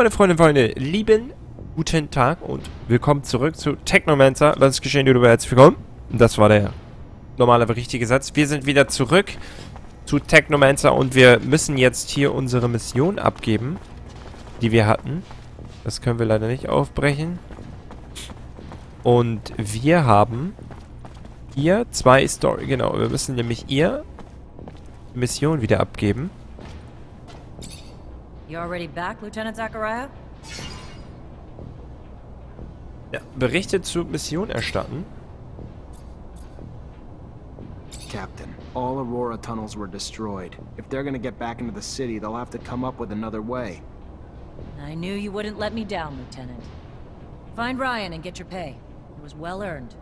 Meine Freunde, lieben guten Tag und willkommen zurück zu Technomancer. Was ist geschehen, YouTuber? Herzlich willkommen. Das war der normale, richtige Satz. Wir sind wieder zurück zu Technomancer und wir müssen jetzt hier unsere Mission abgeben, die wir hatten. Das können wir leider nicht aufbrechen. Und wir haben hier zwei Story. Genau, wir müssen nämlich ihr die Mission wieder abgeben. You already back, Lieutenant Zachariah? Ja, Berichte zur Mission erstatten. Captain, all Aurora tunnels were destroyed. If they're gonna get back into the city, they'll have to come up with another way. I knew you wouldn't let me down, Lieutenant. Find Ryan and get your pay. It was well earned.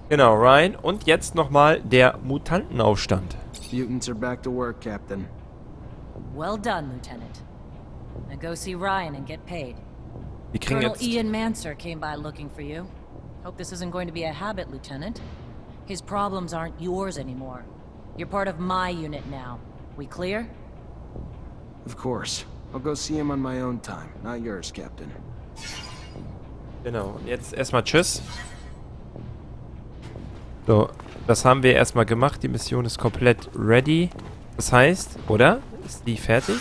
Genau, Ryan. Und jetzt nochmal der Mutantenaufstand. Mutants are back to work, Captain. Well done, Lieutenant. Now go see Ryan and get paid. Wir kriegen Colonel jetzt... Mancer came by looking for you. Hope this isn't going to be a habit, Lieutenant. His problems aren't yours anymore. You're part of my unit now. We clear? Of course. I'll go see him on my own time, not yours, Captain. Genau, und jetzt erstmal tschüss. So, das haben wir erstmal gemacht. Die Mission ist komplett ready. Das heißt, oder? Ist die fertig?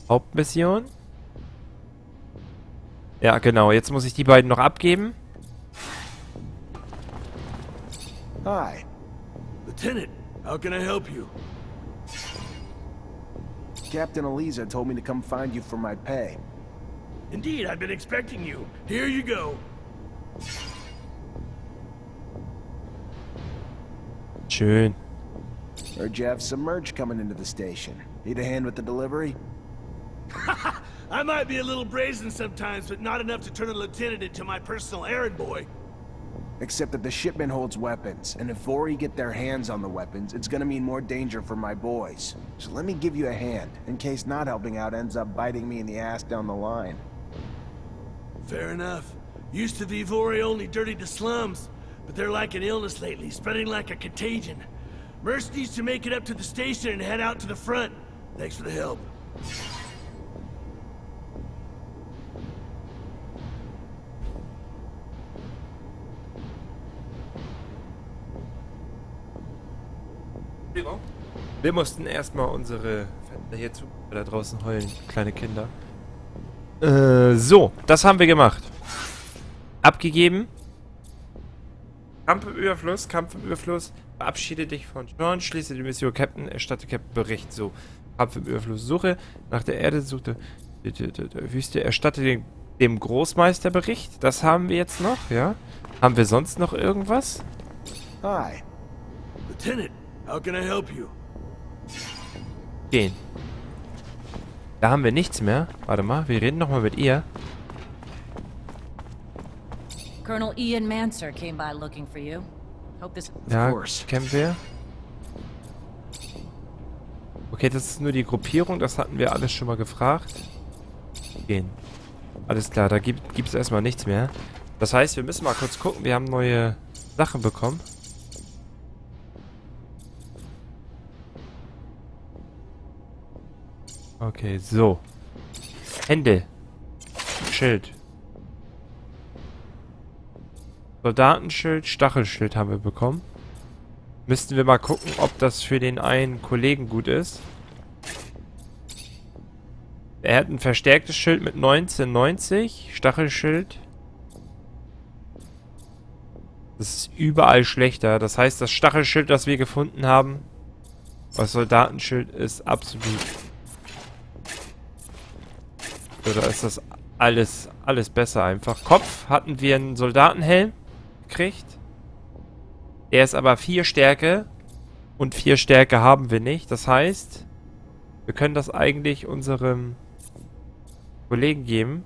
Hauptmission? Ja, genau. Jetzt muss ich die beiden noch abgeben. Hi. Lieutenant, how can I help you? Captain Eliza told me to come find you for my pay. Indeed, I've been expecting you. Here you go. Schön. Heard you have some merch coming into the station. Need a hand with the delivery? I might be a little brazen sometimes, but not enough to turn a lieutenant into my personal errand boy. Except that the shipment holds weapons, and if Vori get their hands on the weapons, it's gonna mean more danger for my boys. So let me give you a hand, in case not helping out ends up biting me in the ass down the line. Fair enough. Used to be Vori only dirty to slums, but they're like an illness lately, spreading like a contagion. Merce needs to make it up to the station and head out to the front. Thanks for the help. Wir mussten erstmal unsere Fenster hier zu... Da draußen heulen kleine Kinder. So, das haben wir gemacht. Abgegeben. Kampf im Überfluss. Verabschiede dich von John, schließe die Mission Captain, erstatte Captain Bericht. So, Kampf im Überfluss. Suche nach der Erde, suchte Wüste, erstatte dem Großmeister Bericht. Das haben wir jetzt noch, ja. Haben wir sonst noch irgendwas? Hi. Lieutenant, how can I help you? Gehen. Da haben wir nichts mehr. Warte mal, wir reden nochmal mit ihr. Colonel Mancer came by looking for you. Hope this... Ja, course. kennen wir. Okay, das ist nur die Gruppierung. Das hatten wir alles schon mal gefragt. Gehen. Alles klar, da gibt es erstmal nichts mehr. Das heißt, wir müssen mal kurz gucken. Wir haben neue Sachen bekommen. Okay, so. Hände. Schild. Soldatenschild, Stachelschild haben wir bekommen. Müssten wir mal gucken, ob das für den einen Kollegen gut ist. Er hat ein verstärktes Schild mit 1990. Stachelschild. Das ist überall schlechter. Das heißt, das Stachelschild, das wir gefunden haben, das Soldatenschild ist absolut... So, da ist das alles besser einfach. Kopf hatten wir einen Soldatenhelm gekriegt. Der ist aber 4 Stärke. Und 4 Stärke haben wir nicht. Das heißt, wir können das eigentlich unserem Kollegen geben,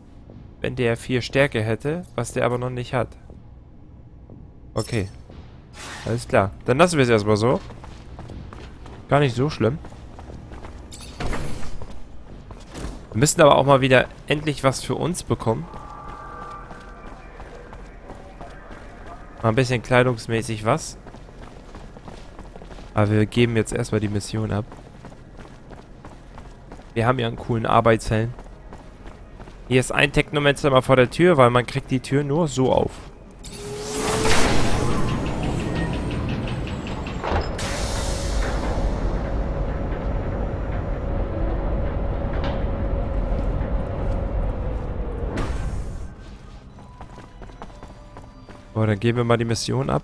wenn der 4 Stärke hätte, was der aber noch nicht hat. Okay. Alles klar. Dann lassen wir es erstmal so. Gar nicht so schlimm. Wir müssen aber auch mal wieder endlich was für uns bekommen. Mal ein bisschen kleidungsmäßig was. Aber wir geben jetzt erstmal die Mission ab. Wir haben ja einen coolen Arbeitshelm. Hier ist ein Technomancer mal vor der Tür, weil man kriegt die Tür nur so auf. So, dann geben wir mal die Mission ab.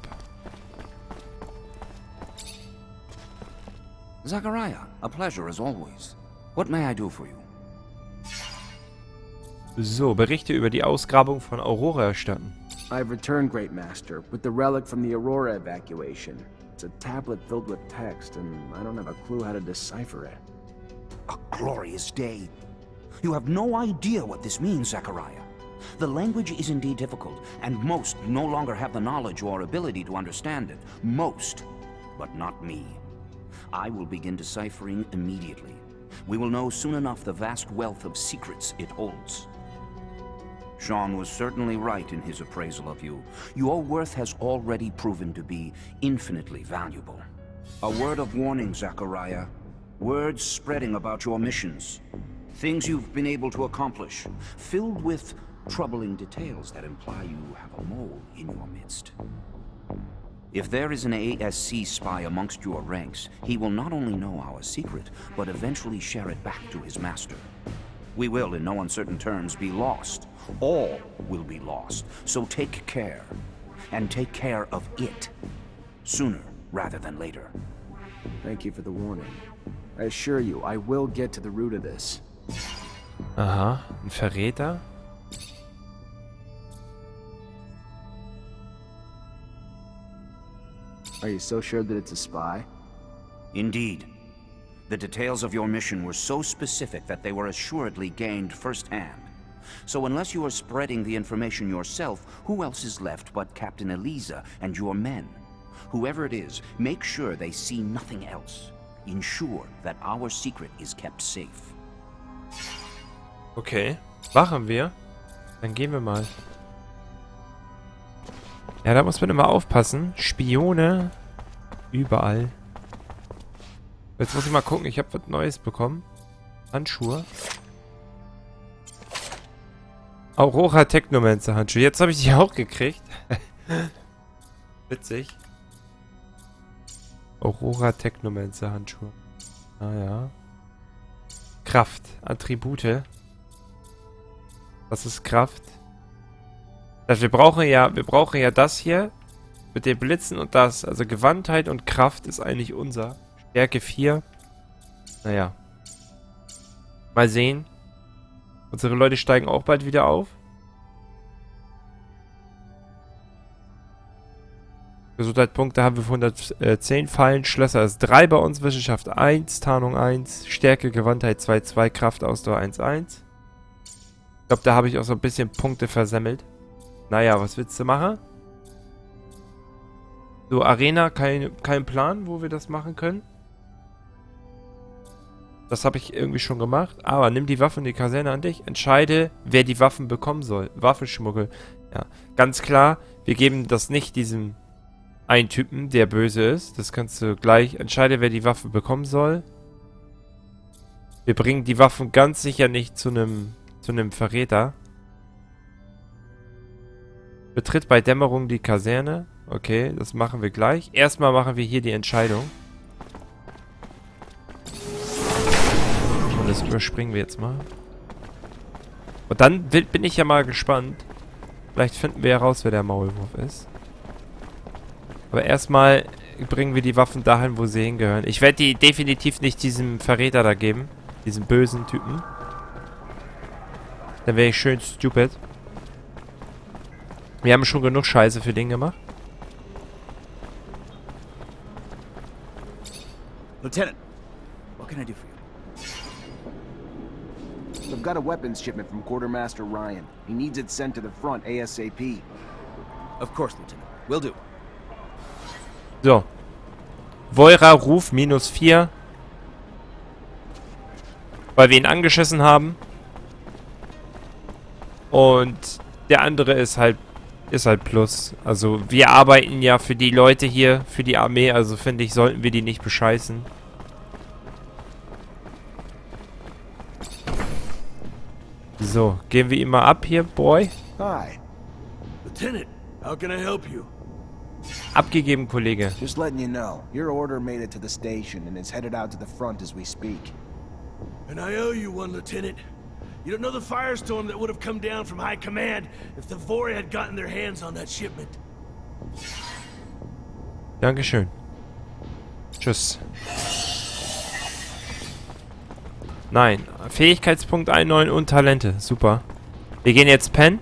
Zachariah, a pleasure as always. What may I do for you? So, Berichte über die Ausgrabung von Aurora erstatten. I've returned, Great Master, with the relic from the Aurora evacuation. It's a tablet filled with text, and I don't have a clue how to decipher it. A glorious day. You have no idea what this means, Zachariah. The language is indeed difficult, and most no longer have the knowledge or ability to understand it. Most, but not me. I will begin deciphering immediately. We will know soon enough the vast wealth of secrets it holds. Sean was certainly right in his appraisal of you. Your worth has already proven to be infinitely valuable. A word of warning, Zachariah. Words spreading about your missions. Things you've been able to accomplish, filled with troubling details that imply you have a mole in your midst. If there is an ASC spy amongst your ranks, he will not only know our secret, but eventually share it back to his master. We will, in no uncertain terms, be lost. All will be lost. So take care. And take care of it. Sooner rather than later. Thank you for the warning. I assure you, I will get to the root of this. Aha, ein Verräter? Are you so sure that it's a spy? Indeed. The details of your mission were so specific that they were assuredly gained firsthand. So unless you are spreading the information yourself, who else is left but Captain Eliza and your men? Whoever it is, make sure they see nothing else. Ensure that our secret is kept safe. Okay, machen wir. Dann gehen wir mal. Ja, da muss man immer aufpassen. Spione. Überall. Jetzt muss ich mal gucken. Ich habe was Neues bekommen. Handschuhe. Aurora Technomancer Handschuhe. Jetzt habe ich die auch gekriegt. Witzig. Aurora Technomancer Handschuhe. Naja. Kraft. Attribute. Was ist Kraft? Also wir brauchen ja das hier mit den Blitzen und das. Also Gewandtheit und Kraft ist eigentlich unser. Stärke 4. Naja. Mal sehen. Unsere Leute steigen auch bald wieder auf. Gesundheitspunkte haben wir für 110. Fallen, Schlösser ist 3 bei uns. Wissenschaft 1, Tarnung 1, Stärke, Gewandtheit 2,2, Kraft, Ausdauer 1,1. Ich glaube, da habe ich auch so ein bisschen Punkte versemmelt. Naja, was willst du machen? So, Arena, kein Plan, wo wir das machen können. Das habe ich irgendwie schon gemacht. Aber nimm die Waffe und die Kaserne an dich. Entscheide, wer die Waffen bekommen soll. Waffenschmuggel. Ja, ganz klar, wir geben das nicht diesem einen Typen, der böse ist. Das kannst du gleich. Entscheide, wer die Waffe bekommen soll. Wir bringen die Waffen ganz sicher nicht zu einem Verräter. Betritt bei Dämmerung die Kaserne. Okay, das machen wir gleich. Erstmal machen wir hier die Entscheidung. Und das überspringen wir jetzt mal. Und dann bin ich ja mal gespannt. Vielleicht finden wir heraus, wer der Maulwurf ist. Aber erstmal bringen wir die Waffen dahin, wo sie hingehören. Ich werde die definitiv nicht diesem Verräter da geben. Diesem bösen Typen. Dann wäre ich schön stupid. Wir haben schon genug Scheiße für den gemacht. Lieutenant, what can I do for you? I've got a weapons shipment from Quartermaster Ryan. He needs it sent to the front ASAP. Of course, Lieutenant. Will do. So. Voira Ruf -4. Weil wir ihn angeschissen haben. Und der andere ist halt Plus. Also wir arbeiten ja für die Leute hier, für die Armee. Also finde ich, sollten wir die nicht bescheißen. So, gehen wir ihn mal ab hier, Boy. Hi. Lieutenant, how can I help you? Abgegeben, Kollege. Just letting you know, your order made it to the station and is headed out to the front as we speak. And I owe you one, Lieutenant. You don't know the firestorm that would have come down from High Command if the Vori had gotten their hands on that shipment. Dankeschön. Tschüss. Nein. Fähigkeitspunkt einneuen und Talente. Super. Wir gehen jetzt pennen.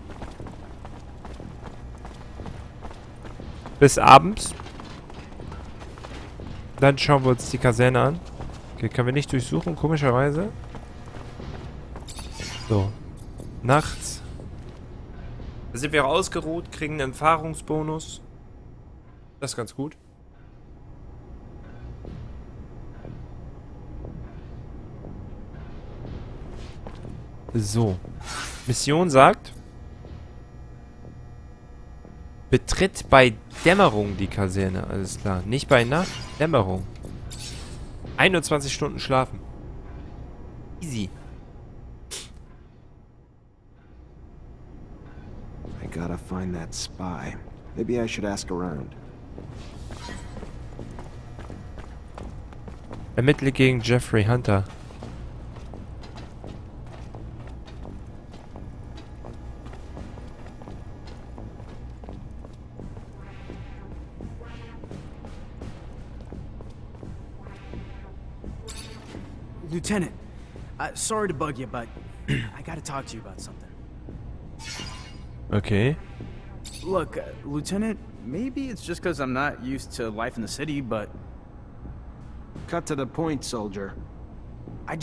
Bis abends. Dann schauen wir uns die Kaserne an. Okay, können wir nicht durchsuchen, komischerweise. So. Nachts. Da sind wir ausgeruht, kriegen einen Erfahrungsbonus. Das ist ganz gut. So. Mission sagt: Betritt bei Dämmerung die Kaserne. Alles klar. Nicht bei Nacht. Dämmerung. 21 Stunden schlafen. Easy. I gotta find that spy. Maybe I should ask around. Ermittle gegen Jeffrey Hunter. Lieutenant, sorry to bug you, but I gotta talk to you about something. Okay. Look, Lieutenant, maybe it's just because I'm not used to life in the city, but Cut to the point, soldier. I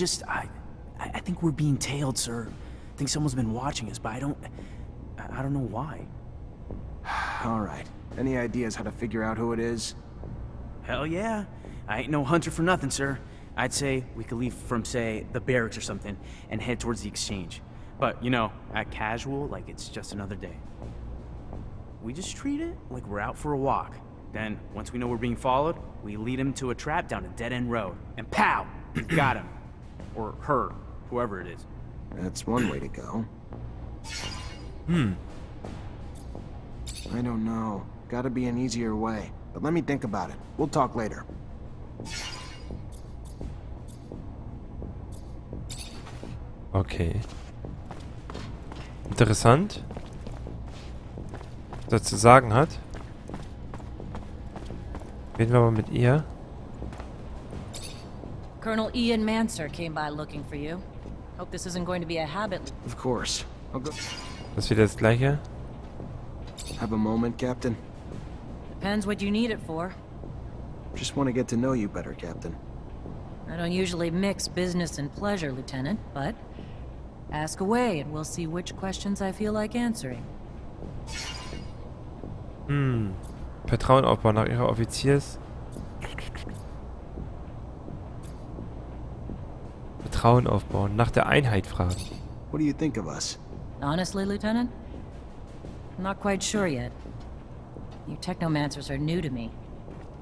think we're being tailed, sir. I think someone's been watching us, but I don't know why. All right. Any ideas how to figure out who it is? Hell yeah. I ain't no hunter for nothing, sir. I'd say we could leave from, say, the barracks or something and head towards the exchange. But, you know, act casual like it's just another day. We just treat it like we're out for a walk. Then, once we know we're being followed, we lead him to a trap down a dead-end road. And pow! We've got him. Or her. Whoever it is. That's one way to go. I don't know. Gotta be an easier way. But let me think about it. We'll talk later. Okay. Interessant. Was er zu sagen hat. Reden wir mal mit ihr. Colonel Ian Mancer came by looking for you. Hope this isn't going to be a habit. Of course. I'll go. Das ist wieder das Gleiche. Have a moment, Captain? Depends what you need it for. Just want to get to know you better, Captain. I don't usually mix business and pleasure, Lieutenant, but ask away and we'll see which questions I feel like answering. Vertrauen aufbauen nach ihrer Offiziers. Vertrauen aufbauen. Nach der Einheit fragen. What do you think of us? Honestly, Lieutenant? I'm not quite sure yet. You Technomancers are new to me.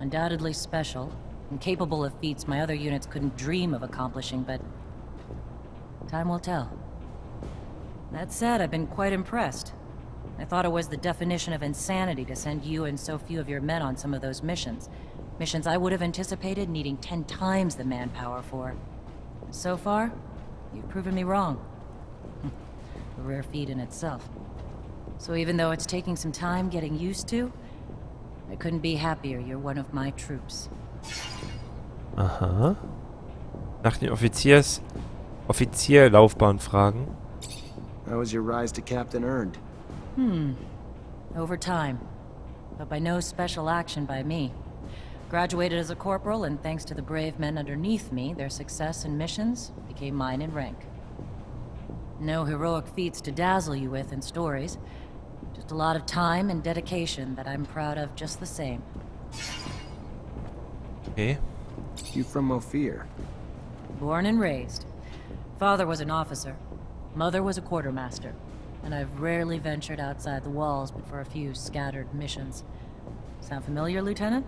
Undoubtedly special, and capable of feats my other units couldn't dream of accomplishing, but time will tell. That said, I've been quite impressed. I thought it was the definition of insanity to send you and so few of your men on some of those missions. Missions I would have anticipated needing 10 times the manpower for. So far, you've proven me wrong. A rare feat in itself. So even though it's taking some time getting used to, I couldn't be happier you're one of my troops. Aha. Nach den Offizierlaufbahn fragen. How was your rise to captain earned? Over time. But by no special action by me. Graduated as a corporal, and thanks to the brave men underneath me, their success and missions became mine in rank. No heroic feats to dazzle you with in stories. Just a lot of time and dedication that I'm proud of just the same. Okay. You from Ophir? Born and raised. Father was an officer. Mother was a quartermaster. And I've rarely ventured outside the walls but for a few scattered missions. Sound familiar, Lieutenant?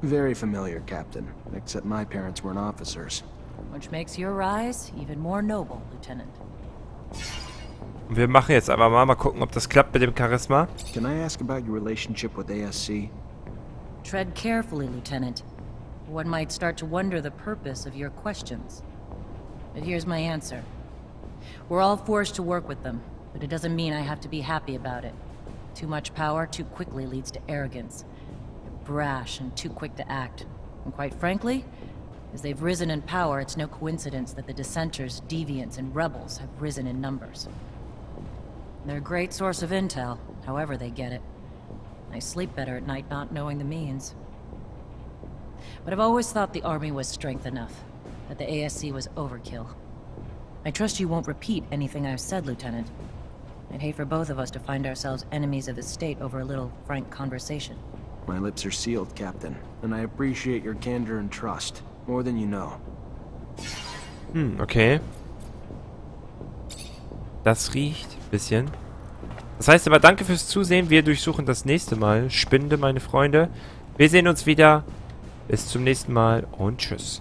Very familiar, Captain. Except my parents weren't officers. Which makes your rise even more noble, Lieutenant. Und wir machen jetzt aber mal gucken, ob das klappt mit dem Charisma. Can I ask about your relationship with ASC? Tread carefully, Lieutenant. One might start to wonder the purpose of your questions. But here's my answer. We're all forced to work with them, but it doesn't mean I have to be happy about it. Too much power too quickly leads to arrogance. They're brash and too quick to act. And quite frankly, as they've risen in power, it's no coincidence that the dissenters, deviants, and rebels have risen in numbers. They're a great source of intel, however they get it. I sleep better at night not knowing the means. But I've always thought the army was strength enough, that the ASC was overkill. I trust you won't repeat anything I've said, Lieutenant. I'd hate for both of us to find ourselves enemies of the state over a little frank conversation. My lips are sealed, Captain, and I appreciate your candor and trust, more than you know. Okay. Das riecht ein bisschen. Das heißt aber, danke fürs Zusehen. Wir durchsuchen das nächste Mal Spinde, meine Freunde. Wir sehen uns wieder. Bis zum nächsten Mal und tschüss.